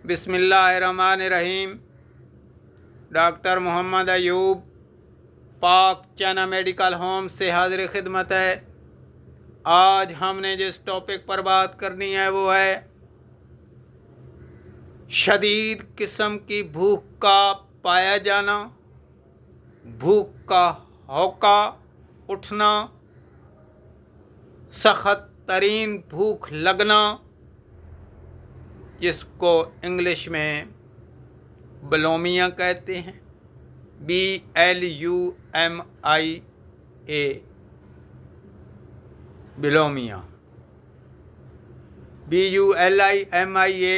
बिस्मिल्लाहिर्रहमानिर्रहीम। डॉक्टर मोहम्मद अयूब पाक चना मेडिकल होम से हाजिर खिदमत है। आज हमने जिस टॉपिक पर बात करनी है वो है शदीद किस्म की भूख का पाया जाना, भूख का हौका उठना, सख्त तरीन भूख लगना, जिसको इंग्लिश में बुलिमिया कहते हैं, BLUMIA, बुलिमिया, BULIMIA,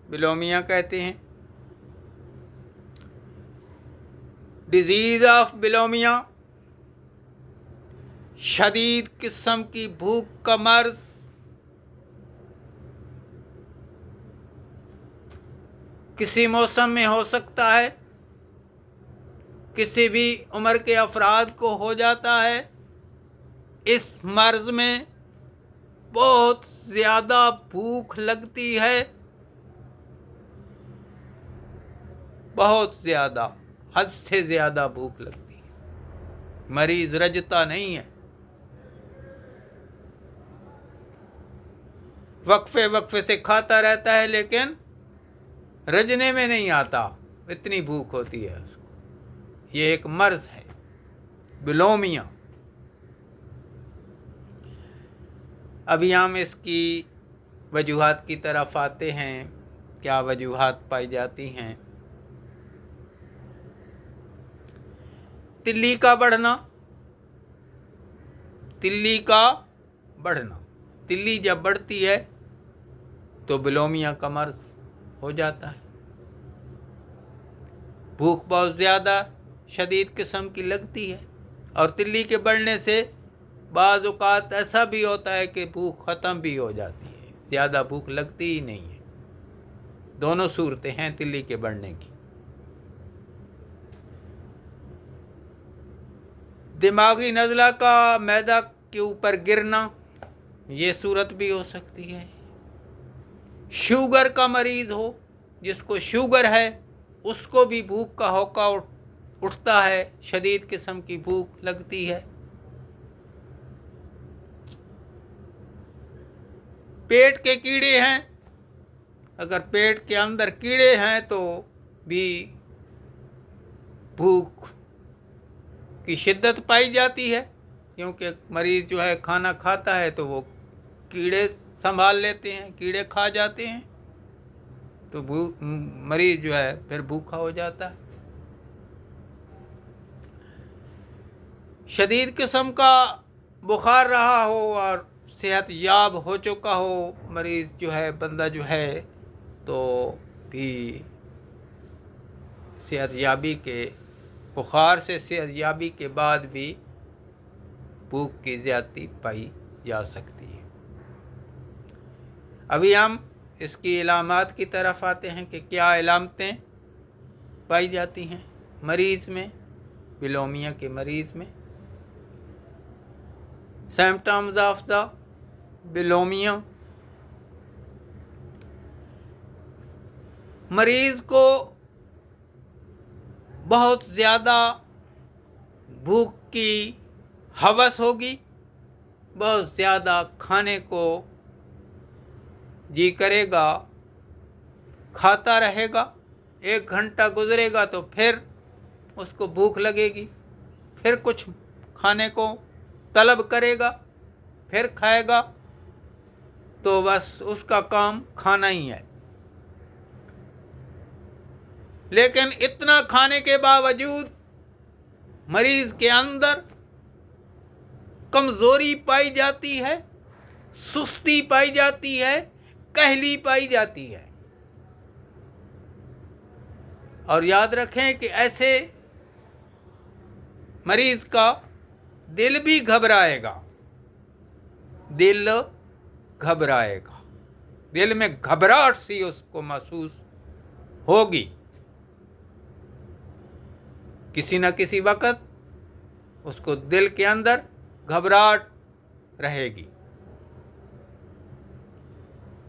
बुलिमिया कहते हैं। डिजीज़ ऑफ बुलिमिया, शदीद किस्म की भूख का मर्ज। किसी मौसम में हो सकता है, किसी भी उम्र के अफराद को हो जाता है। इस मर्ज में बहुत ज़्यादा भूख लगती है, बहुत ज़्यादा, हद से ज़्यादा भूख लगती है। मरीज़ रजता नहीं है, वक्फे वक्फे से खाता रहता है लेकिन रजने में नहीं आता, इतनी भूख होती है उसको। ये एक मर्ज है, बुलिमिया। अभी हम इसकी वजूहात की तरफ आते हैं। क्या वजूहात पाई जाती हैं? तिल्ली का बढ़ना, तिल्ली का बढ़ना। तिल्ली जब बढ़ती है तो बुलिमिया का मर्ज हो जाता है। भूख बहुत ज़्यादा शदीद किस्म की लगती है और तिल्ली के बढ़ने से बाज़ औक़ात ऐसा भी होता है कि भूख ख़त्म भी हो जाती है, ज़्यादा भूख लगती ही नहीं है। दोनों सूरतें हैं तिल्ली के बढ़ने की। दिमागी नज़ला का मैदा के ऊपर गिरना, ये सूरत भी हो सकती है। शुगर का मरीज़ हो, जिसको शुगर है, उसको भी भूख का हौका उठता है, शदीद किस्म की भूख लगती है। पेट के कीड़े हैं, अगर पेट के अंदर कीड़े हैं तो भी भूख की शिद्दत पाई जाती है, क्योंकि मरीज़ जो है खाना खाता है तो वो कीड़े संभाल लेते हैं, कीड़े खा जाते हैं, तो मरीज़ जो है फिर भूखा हो जाता है। शदीद किस्म का बुखार रहा हो और सेहत याब हो चुका हो मरीज़ जो है, बंदा जो है, तो भी सेहत याबी के बुखार से सेहत याबी के बाद भी भूख की ज़्यादती पाई जा सकती है। अभी हम इसकी इलामात की तरफ आते हैं कि क्या इलामतें पाई जाती हैं मरीज़ में, बुलिमिया के मरीज़ में। सिम्पटम्स ऑफ द बुलिमिया, मरीज़ को बहुत ज़्यादा भूख की हवस होगी, बहुत ज़्यादा खाने को जी करेगा, खाता रहेगा। 1 घंटा गुजरेगा तो फिर उसको भूख लगेगी, फिर कुछ खाने को तलब करेगा, फिर खाएगा, तो बस उसका काम खाना ही है। लेकिन इतना खाने के बावजूद मरीज़ के अंदर कमज़ोरी पाई जाती है, सुस्ती पाई जाती है, कहली पाई जाती है। और याद रखें कि ऐसे मरीज़ का दिल भी घबराएगा, दिल घबराएगा, दिल में घबराहट सी उसको महसूस होगी। किसी न किसी वक़्त उसको दिल के अंदर घबराहट रहेगी।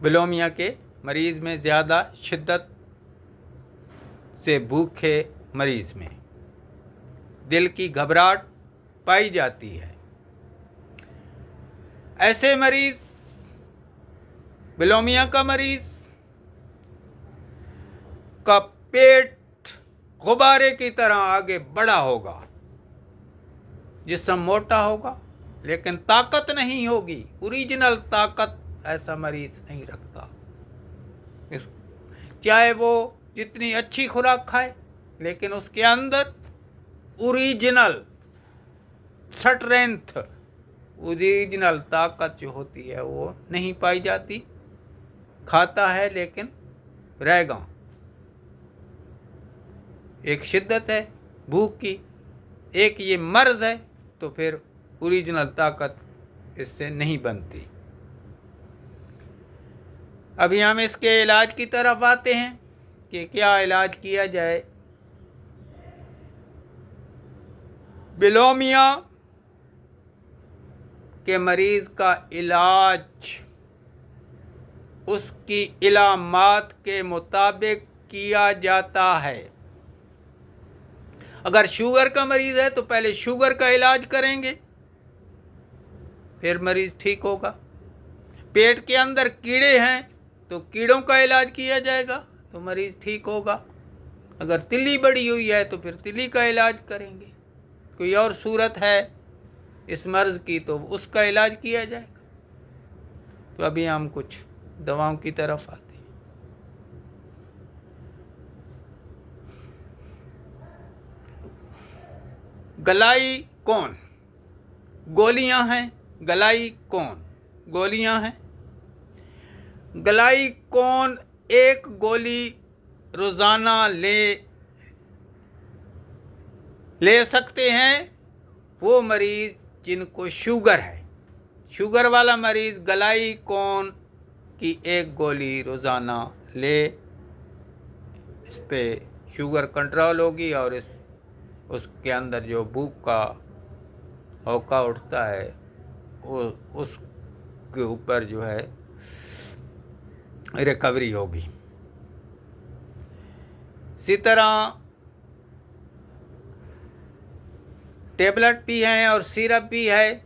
बुलिमिया के मरीज़ में ज़्यादा शिद्दत से भूखे मरीज़ में दिल की घबराहट पाई जाती है। ऐसे मरीज़, बिलोमिया का मरीज़ का पेट गुब्बारे की तरह आगे बढ़ा होगा, जिस्म मोटा होगा लेकिन ताकत नहीं होगी, ओरिजिनल ताकत ऐसा मरीज़ नहीं रखता। चाहे वो जितनी अच्छी खुराक खाए, लेकिन उसके अंदर ओरिजिनल स्ट्रेंथ, ओरिजिनल ताकत जो होती है वो नहीं पाई जाती। खाता है लेकिन रहेगा। एक शिद्दत है भूख की, एक ये मर्ज़ है, तो फिर ओरिजिनल ताकत इससे नहीं बनती। अभी हम इसके इलाज की तरफ आते हैं कि क्या इलाज किया जाए। बिलोमिया के मरीज़ का इलाज उसकी इलामात के मुताबिक किया जाता है। अगर शुगर का मरीज़ है तो पहले शुगर का इलाज करेंगे, फिर मरीज़ ठीक होगा। पेट के अंदर कीड़े हैं तो कीड़ों का इलाज किया जाएगा तो मरीज़ ठीक होगा। अगर तिल्ली बढ़ी हुई है तो फिर तिल्ली का इलाज करेंगे। कोई और सूरत है इस मर्ज़ की तो उसका इलाज किया जाएगा। तो अभी हम कुछ दवाओं की तरफ आते हैं। गलाई कौन गोलियां हैं, गलाई कौन गोलियां हैं। गलाई कौन एक गोली रोज़ाना ले सकते हैं वो मरीज़ जिनको शुगर है। शुगर वाला मरीज़ गलाई कौन की एक गोली रोज़ाना ले, इस पे शुगर कंट्रोल होगी और उसके अंदर जो भूख का होका उठता है वो उसके ऊपर जो है रिकवरी होगी। इसी तरह टेबलेट भी हैं और सिरप भी है।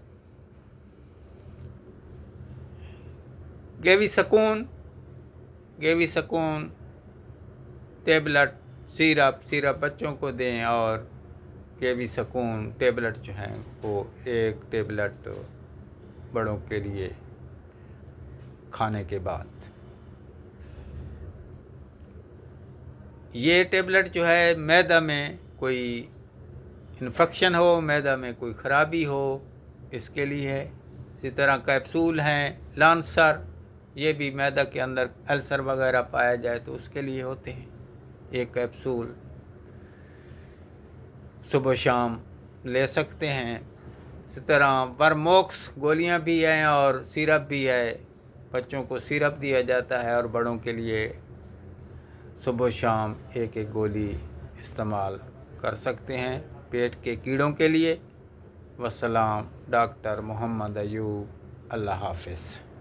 गेविसकून टेबलेट, सिरप बच्चों को दें और गेविसकून टेबलेट जो हैं वो एक टेबलेट बड़ों के लिए खाने के बाद। ये टेबलेट जो है मैदा में कोई इन्फेक्शन हो, मैदा में कोई ख़राबी हो, इसके लिए है। इसी तरह कैप्सूल हैं लांसर, ये भी मैदा के अंदर अल्सर वगैरह पाया जाए तो उसके लिए होते हैं। एक कैप्सूल सुबह शाम ले सकते हैं। इसी तरह वर्मोक्स गोलियां भी हैं और सिरप भी है। बच्चों को सिरप दिया जाता है और बड़ों के लिए सुबह शाम एक एक गोली इस्तेमाल कर सकते हैं पेट के कीड़ों के लिए। वस्सलाम, डॉक्टर मोहम्मद अयूब। अल्लाह हाफ़िज़।